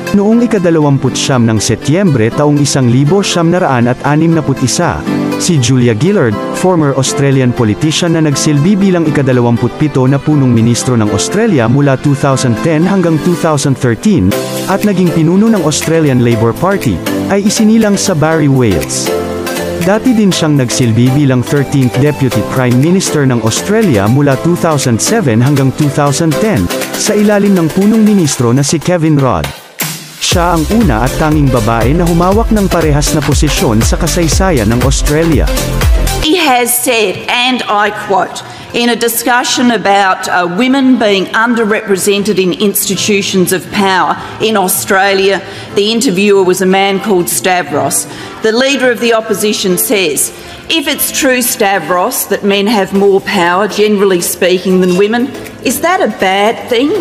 Noong ika-29 ng Setyembre taong 1961, si Julia Gillard, former Australian politician na nagsilbi bilang ika-27 na punong ministro ng Australia mula 2010 hanggang 2013, at naging pinuno ng Australian Labor Party, ay isinilang sa Barry, Wales. Dati din siyang nagsilbi bilang 13th Deputy Prime Minister ng Australia mula 2007 hanggang 2010, sa ilalim ng punong ministro na si Kevin Rudd. Siya ang una at tanging babae na humawak ng parehas na posisyon sa kasaysayan ng Australia. He has said, and I quote, in a discussion about women being underrepresented in institutions of power in Australia, the interviewer was a man called Stavros. The leader of the opposition says, if it's true, Stavros, that men have more power, generally speaking, than women, is that a bad thing?